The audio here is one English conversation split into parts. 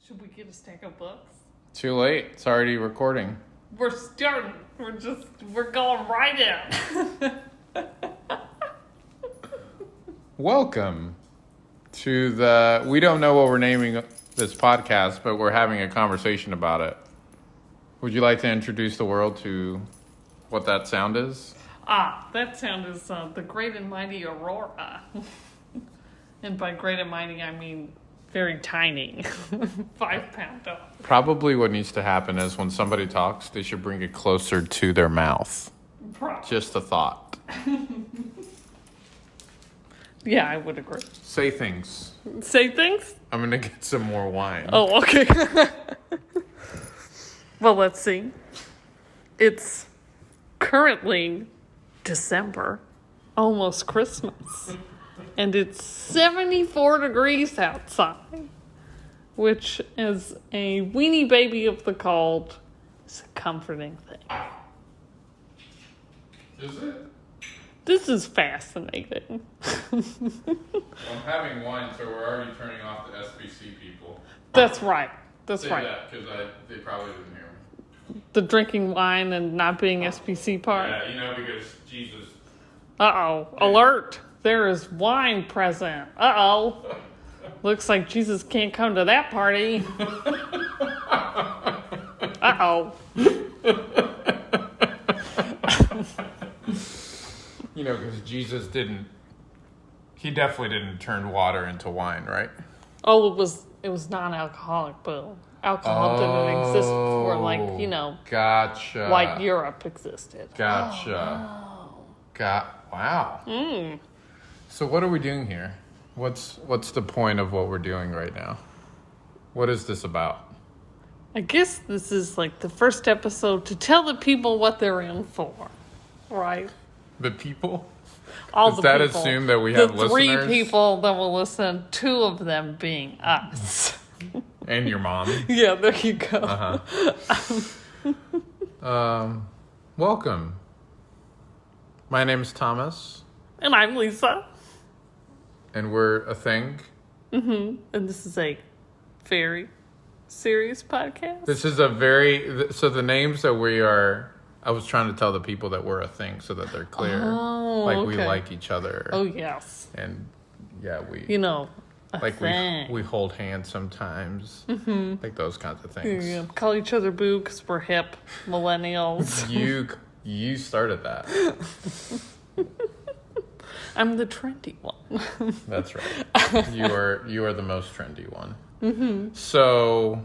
Should we get a stack of books? Too late. It's already recording. We're starting. We're going right in. Welcome to we don't know what we're naming this podcast, but we're having a conversation about it. Would you like to introduce the world to what that sound is? That sound is the Great and Mighty Aurora. And by great and mighty, I mean very tiny. 5 pound dog. Probably what needs to happen is when somebody talks, they should bring it closer to their mouth. Probably. Just a thought. Yeah, I would agree. Say things. Say things? I'm going to get some more wine. Oh, okay. Well, let's see. It's currently December, almost Christmas. And it's 74 degrees outside, which is a weenie baby of the cold. It's a comforting thing. Is it? This is fascinating. I'm having wine, so we're already turning off the SBC people. That's right. That's Say right. that because they probably didn't hear me. The drinking wine and not being SBC part. Yeah, because Jesus. Uh-oh. Alert. There is wine present. Uh-oh. Looks like Jesus can't come to that party. Uh-oh. Because Jesus he definitely didn't turn water into wine, right? Oh, it was non-alcoholic, but alcohol didn't exist before, Gotcha. white Europe existed. Gotcha. Oh, wow. wow. So what are we doing here? What's the point of what we're doing right now? What is this about? I guess this is like the first episode to tell the people what they're in for, right? The people? All Does the that people. assume that we have the 3 listeners? people that will listen, 2 of them being us. And your mom. Yeah, there you go. Welcome. My name's Thomas. And I'm Lisa. And we're a thing. Mm-hmm. And this is a very serious podcast. This is so the names that I was trying to tell the people that we're a thing so that they're clear. Oh, like okay. we like each other. Oh, yes. And yeah, we hold hands sometimes. Mm-hmm. Like those kinds of things. Yeah. Call each other boo because we're hip millennials. You started that. I'm the trendy one. That's right. You are the most trendy one. Mm-hmm. So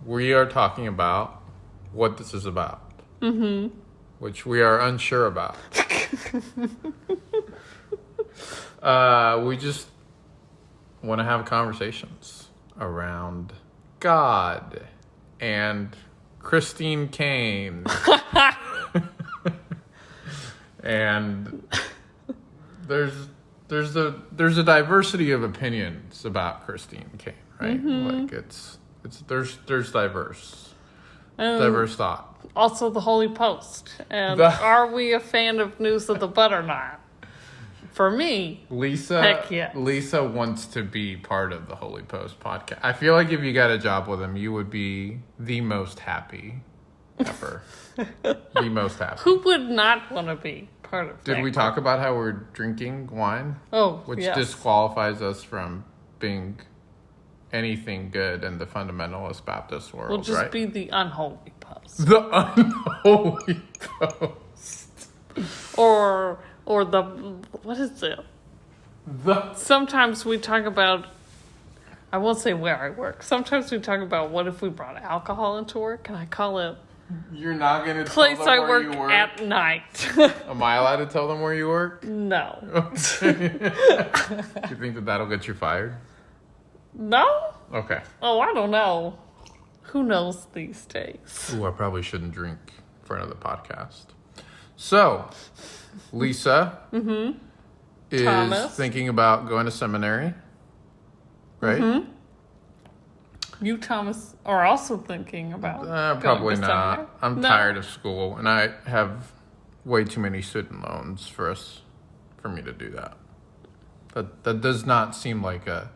we are talking about what this is about. Mm-hmm. Which we are unsure about. We just want to have conversations around God and Christine Kane. And there's a diversity of opinions about Christine Kane, right? Mm-hmm. Like there's diverse thought. Also, the Holy Post. And are we a fan of News of the Butt or not? For me, Lisa, heck yeah. Lisa wants to be part of the Holy Post podcast. I feel like if you got a job with him, you would be the most happy ever. The most happy. Who would not want to be part of that? Did we talk about how we're drinking wine? Oh, which yes. disqualifies us from being anything good in the fundamentalist Baptist world, We'll just right? be the unholy post. The unholy post. Or the, what is it? Sometimes we talk about, I won't say where I work. Sometimes we talk about what if we brought alcohol into work, and I call it You're not going to place tell them I where work you work? at night. Am I allowed to tell them where you work? No. Do you think that'll get you fired? No? Okay. Oh, I don't know. Who knows these days? Ooh, I probably shouldn't drink for another podcast. So, Lisa is Thomas. thinking about going to seminary, right? Mm-hmm. You, Thomas, are also thinking about probably going to not. seminary? I'm tired of school, and I have way too many student loans for me to do that. That does not seem like a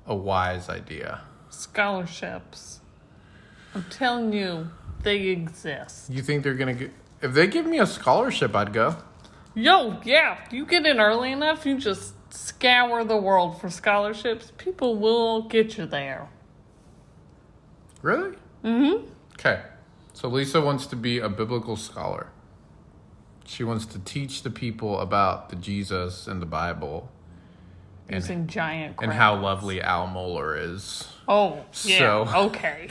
wise idea. Scholarships. I'm telling you, they exist. You think they're going to get... If they give me a scholarship, I'd go. Yo, yeah, you get in early enough, you just scour the world for scholarships. People will get you there. Really? Mm-hmm. Okay. So Lisa wants to be a biblical scholar. She wants to teach the people about the Jesus and the Bible. Using giant crowns. And how lovely Al Mohler is. Oh, yeah, So, okay.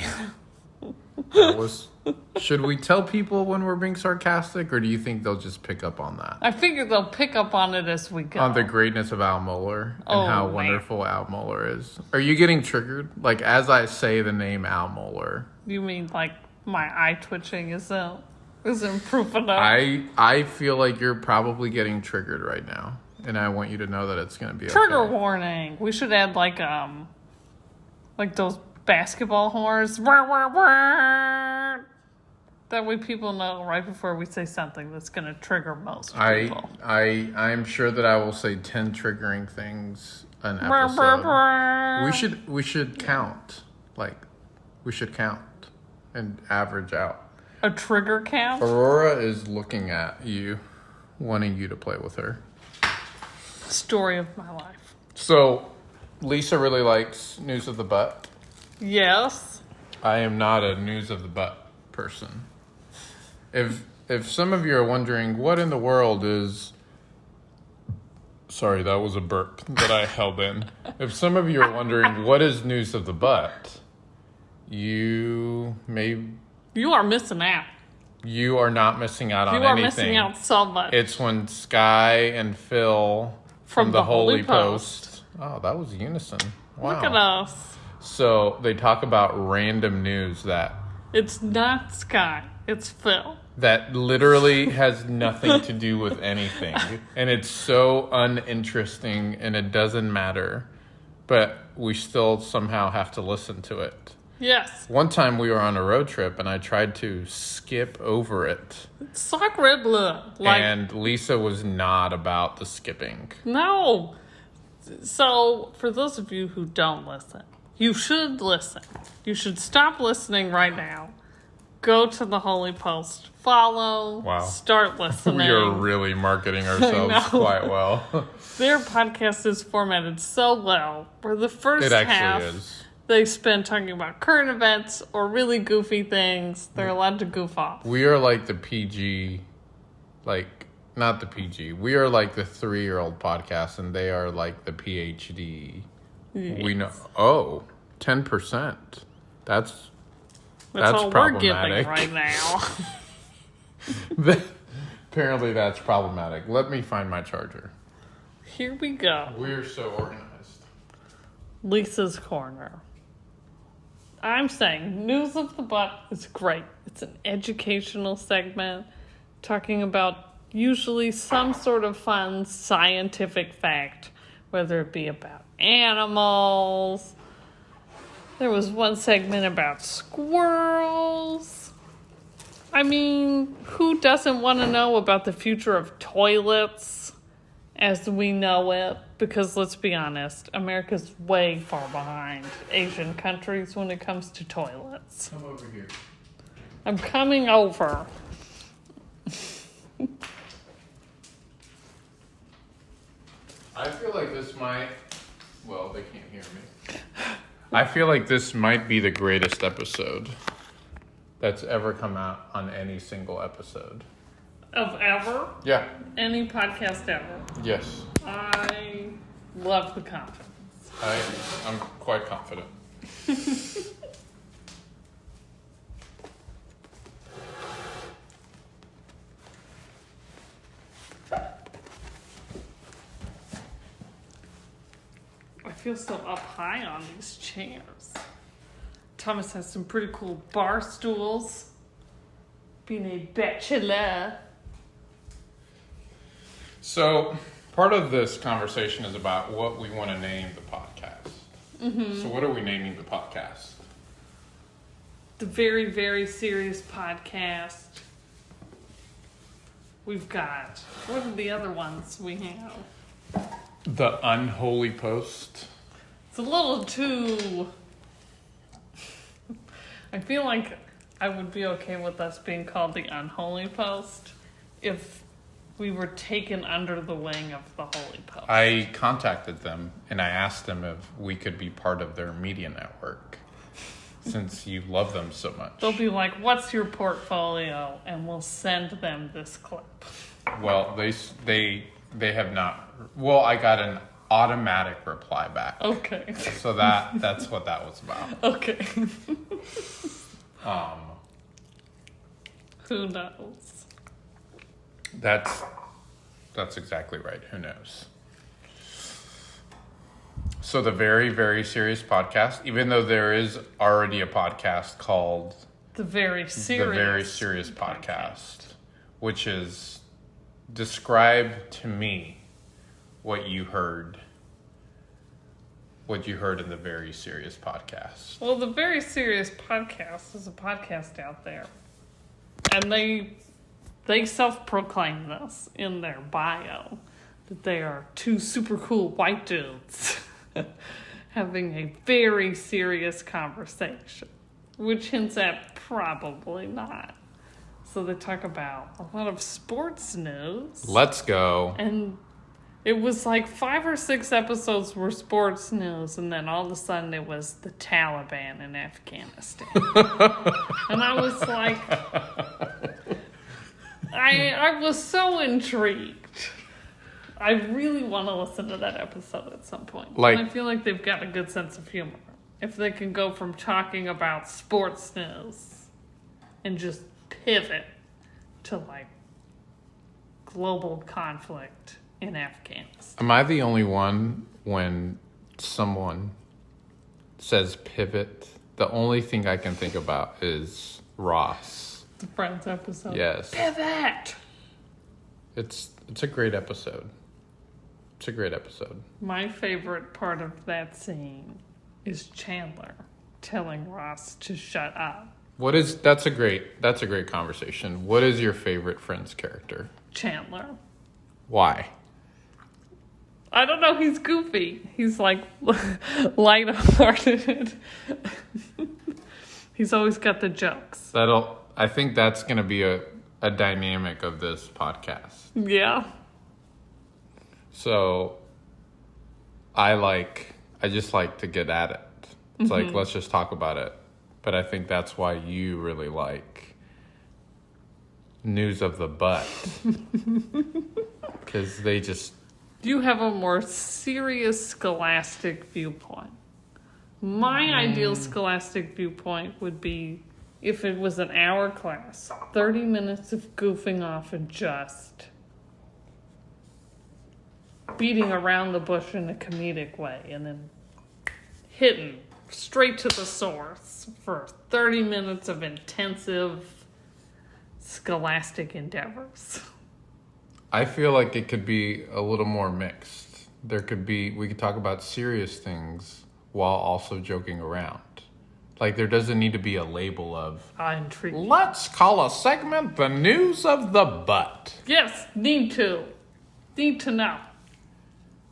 Should we tell people when we're being sarcastic, or do you think they'll just pick up on that? I figure they'll pick up on it as we go. On the greatness of Al Mohler and how man. wonderful Al Mohler is. Are you getting triggered? Like, as I say the name Al Mohler. You mean like my eye twitching isn't proof enough? I feel like you're probably getting triggered right now. And I want you to know that it's going to be Trigger okay. warning. We should add like those basketball horns. That way people know right before we say something that's going to trigger most people. I'm sure that I will say 10 triggering things an episode. We should count. Like, we should count and average out. A trigger count? Aurora is looking at you, wanting you to play with her. Story of my life. So, Lisa really likes News of the Butt. Yes. I am not a News of the Butt person. If some of you are wondering what in the world is... Sorry, that was a burp that I held in. If some of you are wondering what is News of the Butt, you are missing out. You are not missing out on anything. You are missing out so much. It's when Sky and Phil from the Holy Post. Oh, that was unison. Wow. Look at us. So they talk about random news that... It's not Sky. It's Phil. That literally has nothing to do with anything. And it's so uninteresting and it doesn't matter. But we still somehow have to listen to it. Yes. One time we were on a road trip and I tried to skip over it. Sacre bleu. And Lisa was not about the skipping. No. So, for those of you who don't listen, you should listen. You should stop listening right now. Go to the Holy Post. Follow. Wow. Start listening. We are really marketing ourselves quite well. Their podcast is formatted so well. Where the first half... is. They spend talking about current events or really goofy things. They're allowed to goof off. We are like the PG, not the PG. We are like the 3-year-old podcast, and they are like the PhD. Yes. We know. 10%. That's all problematic. we're giving right now. Apparently, that's problematic. Let me find my charger. Here we go. We're so organized. Lisa's Corner. I'm saying News of the Butt is great. It's an educational segment talking about usually some sort of fun scientific fact, whether it be about animals. There was one segment about squirrels. I mean, who doesn't want to know about the future of toilets as we know it? Because let's be honest, America's way far behind Asian countries when it comes to toilets. Come over here. I'm coming over. I feel like this might... Well, they can't hear me. I feel like this might be the greatest episode that's ever come out on any single episode. Of ever? Yeah. Any podcast ever. Yes. I love the confidence. I'm quite confident. I feel so up high on these chairs. Thomas has some pretty cool bar stools. Being a bachelor. So, part of this conversation is about what we want to name the podcast. Mm-hmm. So, what are we naming the podcast? The Very, Very Serious Podcast. We've got... What are the other ones we have? The Unholy Post. It's a little too I feel like I would be okay with us being called the Unholy Post if we were taken under the wing of the Holy Post. I contacted them and I asked them if we could be part of their media network since you love them so much. They'll be like, what's your portfolio? And we'll send them this clip. Well, they have not. Well, I got an automatic reply back. Okay. So that's what that was about. Okay. Who knows? That's exactly right. Who knows? So the Very, Very Serious Podcast, even though there is already a podcast called The Very Serious Podcast, which is describe to me what you heard in the Very Serious Podcast. Well, the Very Serious Podcast is a podcast out there. And they self-proclaim this in their bio, that they are two super cool white dudes having a very serious conversation, which hints at probably not. So they talk about a lot of sports news. Let's go. And it was like 5 or 6 episodes were sports news, and then all of a sudden it was the Taliban in Afghanistan. And I was like, I was so intrigued. I really want to listen to that episode at some point. And I feel like they've got a good sense of humor. If they can go from talking about sports news and just pivot to like global conflict in Afghanistan. Am I the only one when someone says pivot? The only thing I can think about is Ross. The Friends episode. Yes. Pivot! It's a great episode. It's a great episode. My favorite part of that scene is Chandler telling Ross to shut up. That's a great conversation. What is your favorite Friends character? Chandler. Why? I don't know, he's goofy. He's like lighthearted. He's always got the jokes. I think that's going to be a dynamic of this podcast. Yeah. So I just like to get at it. It's like, let's just talk about it. But I think that's why you really like News of the Butt. Because they just... You have a more serious scholastic viewpoint. My ideal scholastic viewpoint would be if it was an hour class, 30 minutes of goofing off and just beating around the bush in a comedic way and then hitting straight to the source for 30 minutes of intensive scholastic endeavors. I feel like it could be a little more mixed. We could talk about serious things while also joking around. Like, there doesn't need to be a label of, let's call a segment the News of the Butt. Yes, need to know.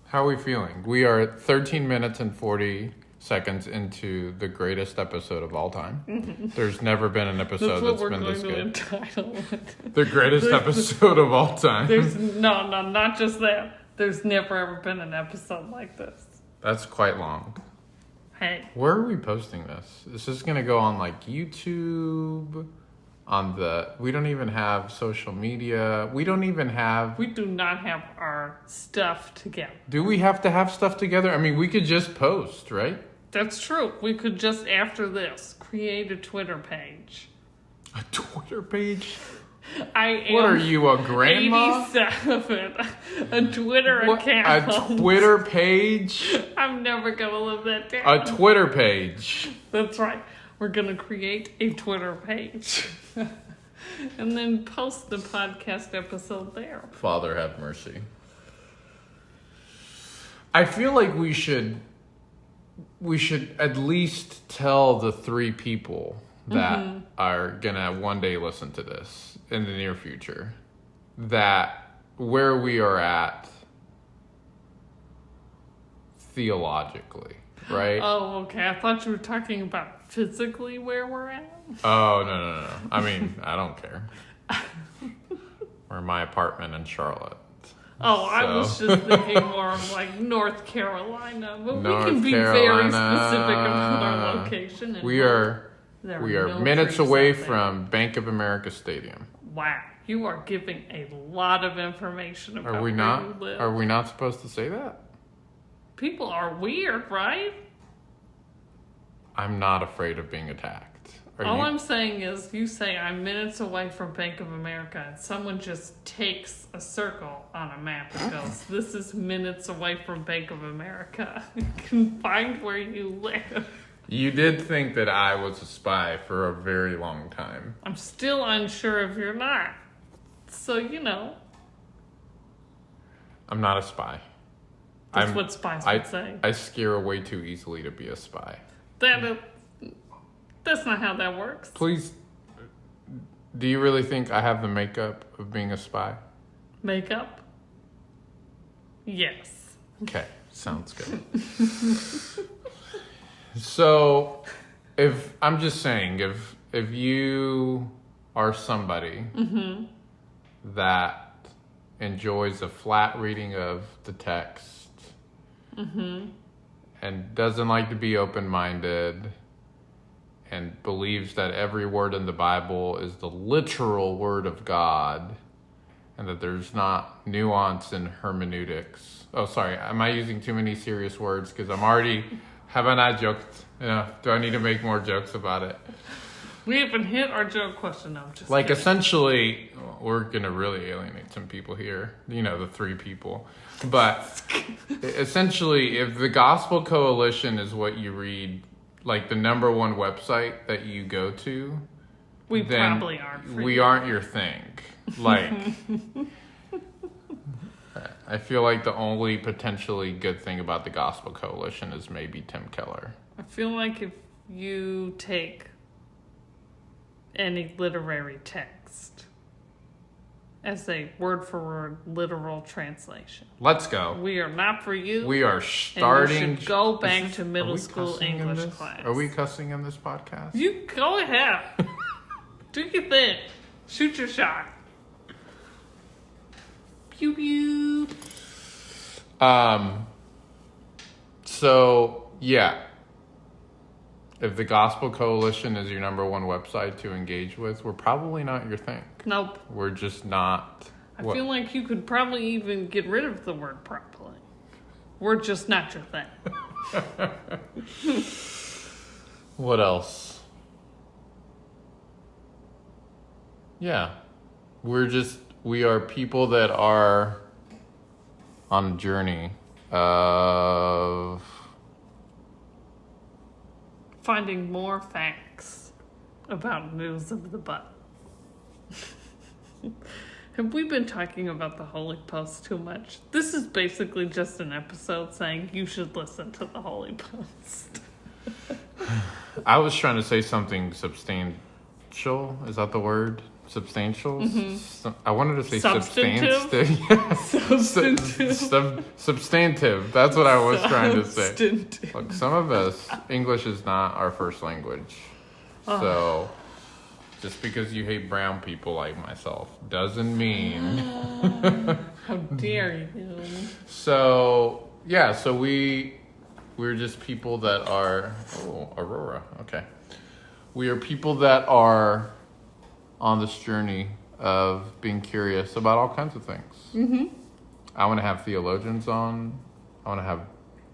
How are we feeling? We are 13 minutes and 40 seconds into the greatest episode of all time. Mm-hmm. There's never been an episode that's been this good. Entitle it. The greatest episode of all time. No, not just that. There's never ever been an episode like this. That's quite long. Hey. Where are we posting this? Is this going to go on like YouTube? We don't even have social media. We do not have our stuff together. Do we have to have stuff together? I mean, we could just post, right? That's true. We could just, after this, create a Twitter page. A Twitter page? What are you, a grandma? 87. A Twitter account. A Twitter page? I'm never going to live that down. A Twitter page. That's right. We're going to create a Twitter page. And then post the podcast episode there. Father have mercy. I feel like we should at least tell the 3 people that are gonna one day listen to this in the near future that where we are at theologically, right? Oh, okay. I thought you were talking about physically where we're at? Oh, no. I mean, I don't care. We're in my apartment in Charlotte. Oh, I was just thinking more of like North Carolina, but we can be very specific about our location. And we are no minutes trees away out there. from Bank of America Stadium. Wow, you are giving a lot of information about Are we where not? you live. Are we not supposed to say that? People are weird, right? I'm not afraid of being attacked. All I'm saying is, you say I'm minutes away from Bank of America, and someone just takes a circle on a map and goes, "This is minutes away from Bank of America." You can find where you live. You did think that I was a spy for a very long time. I'm still unsure if you're not. So, I'm not a spy. That's what spies would say. I scare away too easily to be a spy. That's not how that works. Please, do you really think I have the makeup of being a spy? Makeup? Yes. Okay, sounds good. So, if you are somebody that enjoys a flat reading of the text and doesn't like to be open-minded and believes that every word in the Bible is the literal word of God and that there's not nuance in hermeneutics. Oh, sorry, am I using too many serious words? Because haven't I joked enough? Do I need to make more jokes about it? We haven't hit our joke question. No, just Like, kidding. essentially, we're going to really alienate some people here. The 3 people. But essentially, if the Gospel Coalition is what you read, like the number one website that you go to, we then probably aren't. We aren't your thing. Like, I feel like the only potentially good thing about the Gospel Coalition is maybe Tim Keller. I feel like if you take any literary text as a word-for-word literal translation, Let's go. we are not for you. We are starting. And you should go back to middle school English class. Are we cussing in this podcast? You go ahead. Do your thing. Shoot your shot. Pew pew. So yeah. If the Gospel Coalition is your number one website to engage with, we're probably not your thing. Nope. We're just not. I feel like you could probably even get rid of the word properly. We're just not your thing. What else? Yeah. We are people that are on a journey of Finding more facts about news of the butt. Have we been talking about the Holy Post too much? This is basically just an episode saying you should listen to the Holy Post. I was trying to say something substantial. Is that the word? Substantial? Mm-hmm. I wanted to say substantive. Substantive. That's what I was trying to say. Look, some of us, English is not our first language. So, just because you hate brown people like myself doesn't mean... How dare you. So, yeah, so we're just people that are... Oh, Aurora. Okay. We are people that are on this journey of being curious about all kinds of things. Mm-hmm. I want to have theologians on. I want to have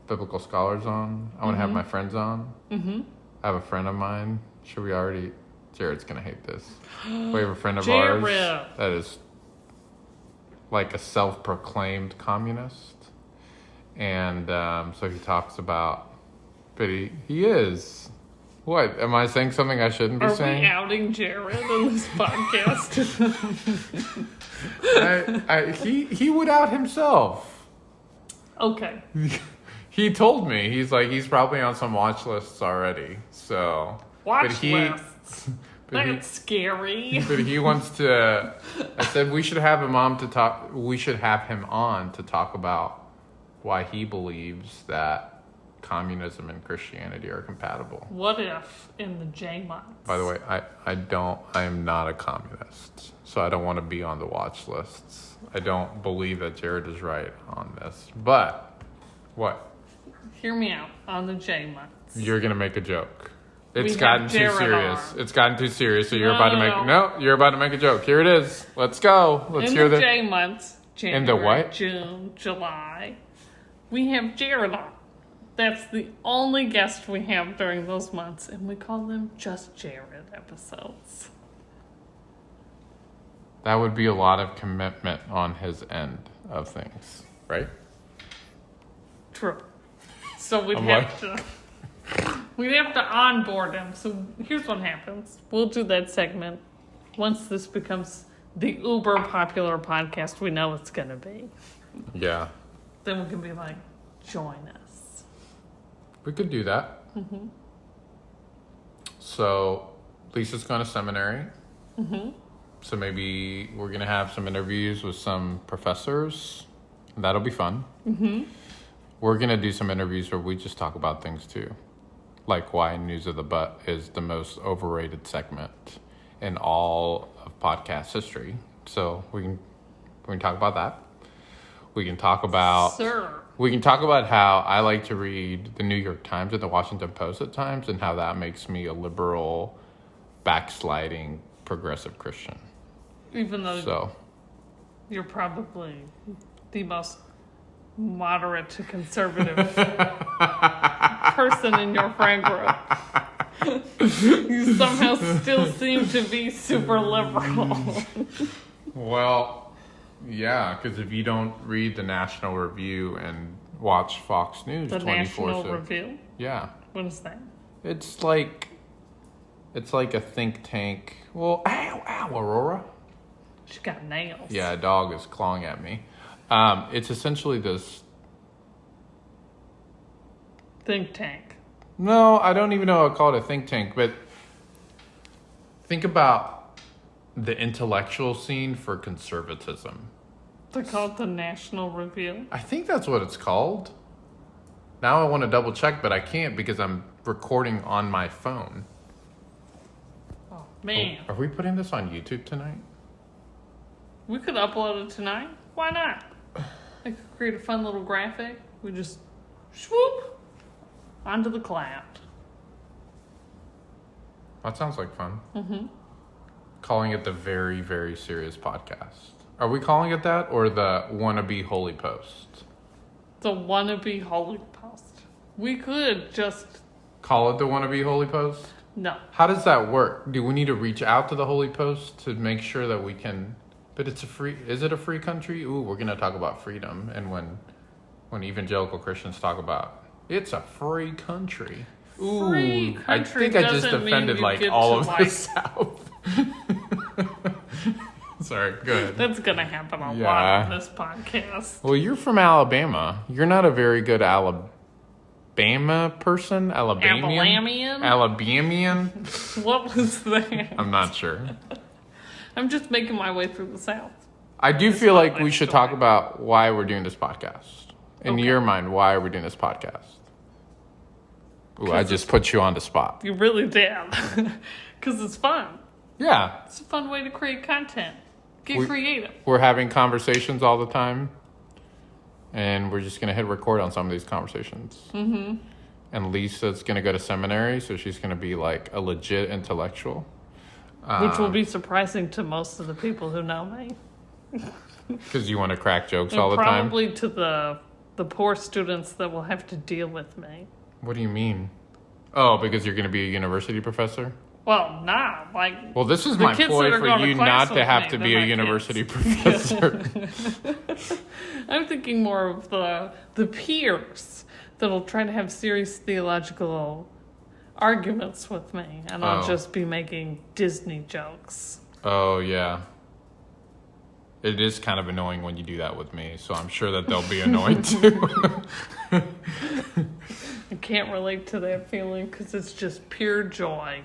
biblical scholars on. I want to have my friends on. Mm-hmm. I have a friend of mine. Jared's going to hate this. We have a friend of ours that is like a self-proclaimed communist. And so he talks about, but he is. What? Am I saying something I shouldn't be saying? Are we outing Jared on this podcast? He would out himself. Okay. He told me. He's probably on some watch lists already. So lists. That's scary. But he wants to. I said we should have him on to talk. We should have him on to talk about why he believes that communism and Christianity are compatible. What if in the J months? By the way, I am not a communist, so I don't want to be on the watch lists. I don't believe that Jared is right on this. But, what? Hear me out on the J months. You're going to make a joke. It's We gotten have too Jared serious. on. It's gotten too serious, so you're No, about to no, make... no. No, you're about to make a joke. Here it is. Let's go. Let's In hear the the... J months, January, In the what? June, July, we have Jared on. That's the only guest we have during those months, and we call them Just Jared episodes. That would be a lot of commitment on his end of things, right? True. So we'd I'm have to onboard him. So here's what happens. We'll do that segment once this becomes the uber popular podcast we know it's going to be. Yeah. Then we can be like, join us. We could do that. Mm-hmm. So, Lisa's going to seminary. Mm-hmm. So maybe we're going to have some interviews with some professors. That'll be fun. Mm-hmm. We're going to do some interviews where we just talk about things too. Like why News of the Butt is the most overrated segment in all of podcast history. So we can talk about that. We can talk about... Sir. We can talk about how I like to read the New York Times and the Washington Post at times and how that makes me a liberal, backsliding, progressive Christian. Even though you're probably the most moderate to conservative person in your friend group. You somehow still seem to be super liberal. Well, yeah, because if you don't read the National Review and watch Fox News The 24/7, National Review? yeah, What is that? it's like a think tank. Well, ow, Aurora. She got nails. Yeah, a dog is clawing at me. It's essentially this. Think tank. No, I don't even know how to call it a think tank, but think about the intellectual scene for conservatism. They call it the National Review. I think that's what it's called. Now I want to double check, but I can't because I'm recording on my phone. Oh, man. Are we putting this on YouTube tonight? We could upload it tonight. Why not? I could create a fun little graphic. We just swoop onto the cloud. That sounds like fun. Mm-hmm. Calling it the Very, Very Serious Podcast. Are we calling it that or the Wannabe Holy Post? The Wannabe Holy Post. We could just... Call it the Wannabe Holy Post? No. How does that work? Do we need to reach out to the Holy Post to make sure that we can... But it's is it a free country? Ooh, we're going to talk about freedom. And when evangelical Christians talk about, it's a free country. Ooh, Free country I think I just doesn't mean offended you like get all to, of the South. Sorry, go ahead. That's going to happen a lot Yeah. on this podcast. Well, you're from Alabama. You're not a very good Alabama person? Alabamian? Alabamian? What was that? I'm not sure. I'm just making my way through the South. I do It's feel not like my we should story. talk about why we're doing this podcast. In Okay. your mind, why are we doing this podcast? Ooh, I 'Cause just put you on the spot. You really did. Because it's fun. Yeah, It's a fun way to create content. Get creative. we're having conversations all the time, and we're just going to hit record on some of these conversations. Mm-hmm. And Lisa's going to go to seminary, so she's going to be like a legit intellectual. Which will be surprising to most of the people who know me. Because you want to crack jokes And all the time? probably to the poor students that will have to deal with me. What do you mean? Oh, because you're going to be a university professor? Well, nah. Like, Well, this is the my kids ploy that are for going to you class not to with have me, to they're be a my university kids. professor. I'm thinking more of the peers that'll try to have serious theological arguments with me, and I'll Oh. just be making Disney jokes. Oh, yeah. It is kind of annoying when you do that with me, so I'm sure that they'll be annoyed too. I can't relate to that feeling because it's just pure joy.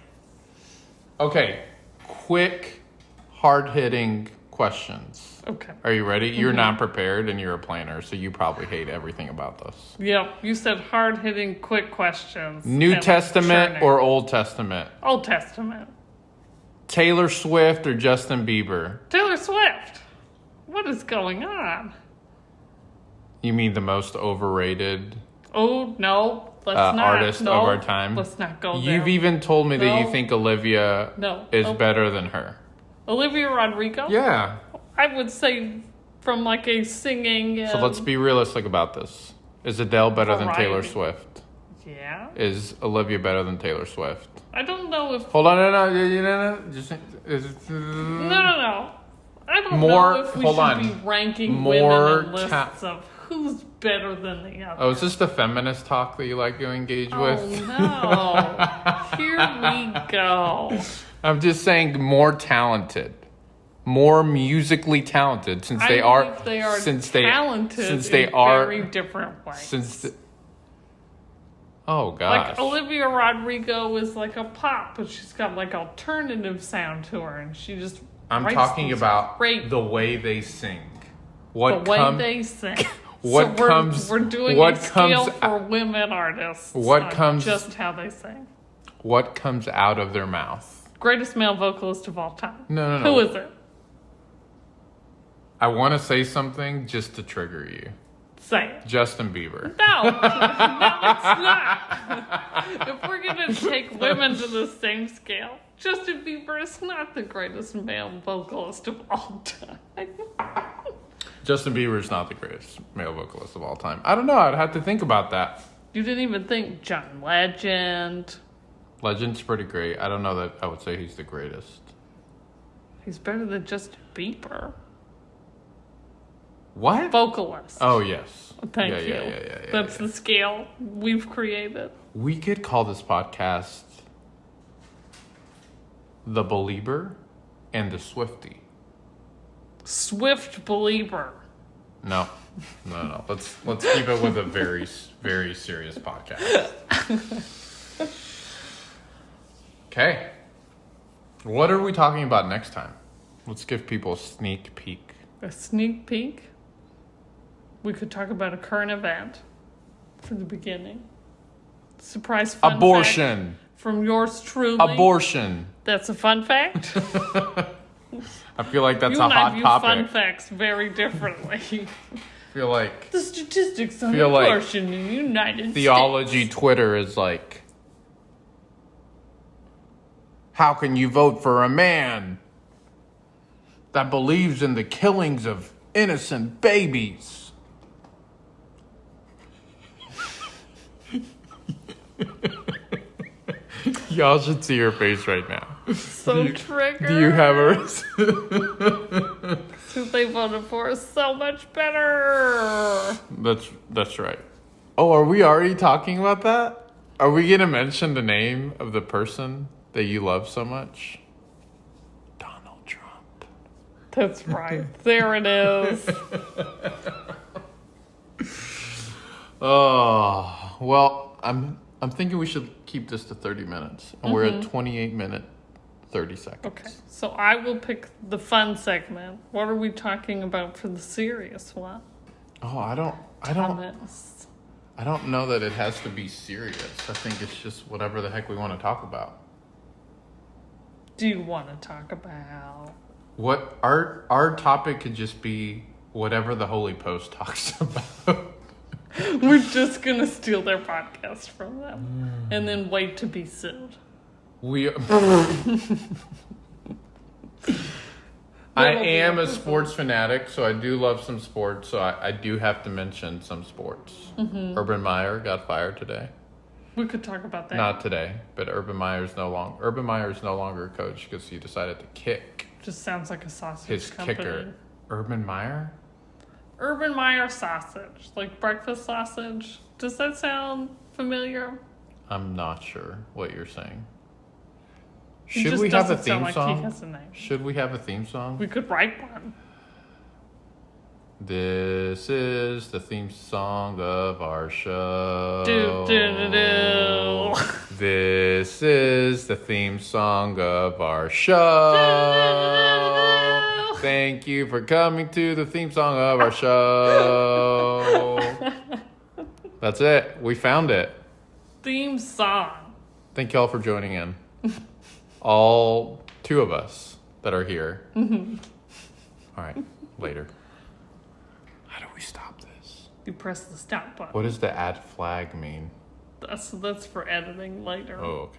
Okay, quick, hard-hitting questions. Okay. Are you ready? You're not prepared and you're a planner, so you probably hate everything about this. Yep. You said hard-hitting, quick questions. New Testament churning. or Old Testament? Old Testament. Taylor Swift or Justin Bieber? Taylor Swift. What is going on? You mean the most overrated Oh, no. Let's not. artist No, of our time? Let's not go there. You've even told me that No. you think Olivia is better than her. Olivia Rodrigo? Yeah. I would say from like a singing... So let's be realistic about this. Is Adele better than Taylor Variety. Swift? Yeah. Is Olivia better than Taylor Swift? I don't know if... Hold on, no. Just, No. I don't More- know if we hold should on. be ranking More women in lists of who's better than the other. Oh, is this the feminist talk that you like to engage with? Oh, no. Here we go. I'm just saying more talented. More musically talented since they are believe they are since talented since they in are very different ways. Oh gosh. Like Olivia Rodrigo is like a pop, but she's got like alternative sound to her, and she just I'm writes talking these about great the way they sing. the What way they sing. what so comes- we're doing what a scale comes- for women artists. What on comes- just how they sing. What comes out of their mouth? Greatest male vocalist of all time. No. Who is it? I want to say something just to trigger you. Say it. Justin Bieber. No, it's not. If we're gonna take women to the same scale, Justin Bieber is not the greatest male vocalist of all time. Justin Bieber is not the greatest male vocalist of all time. I don't know. I'd have to think about that. You didn't even think John Legend. Legend's pretty great. I don't know that I would say he's the greatest. He's better than Justin Bieber. What? Vocalist. Oh, yes. Thank Yeah, you. yeah, That's the scale we've created. We could call this podcast The Belieber and the Swiftie. Swift Belieber. No. Let's keep it with a very, very serious podcast. Okay. What are we talking about next time? Let's give people a sneak peek. A sneak peek. We could talk about a current event from the beginning. Surprise fun Abortion. fact from yours truly. Abortion. That's a fun fact. I feel like that's you a and I hot view topic. fun facts very differently. I feel like The statistics on Feel like abortion in the United theology States. Twitter is like, how can you vote for a man that believes in the killings of innocent babies? Y'all should see your face right now. So triggered. Do you have a... Who they voted for is so much better. That's right. Oh, are we already talking about that? Are we going to mention the name of the person that you love so much? Donald Trump. That's right. There it is. Oh, well, I'm thinking we should keep this to 30 minutes. And we're at 28 minutes, 30 seconds. Okay, so I will pick the fun segment. What are we talking about for the serious one? Oh, I don't Thomas. I don't know that it has to be serious. I think it's just whatever the heck we want to talk about. Do you want to talk about? What our topic could just be whatever the Holy Post talks about. We're just going to steal their podcast from them and then wait to be sued. I am a sports fanatic, so I do love some sports. So I do have to mention some sports. Urban Meyer got fired today. We could talk about that. Not today, but Urban Meyer is no longer a coach because he decided to kick Just sounds like a sausage his company. kicker. Urban Meyer? Urban Meyer sausage, like breakfast sausage. Does that sound familiar? I'm not sure what you're saying. It Should just we have a doesn't sound theme like song? He has a name. Should we have a theme song? We could write one. This is the theme song of our show. Do, do, do, do. This is the theme song of our show. Thank you for coming to the theme song of our show. That's it. We found it. Theme song. Thank y'all for joining in. All 2 of us that are here. All right, later. How do we stop this? You press the stop button. What does the add flag mean? That's for editing later. Oh, okay.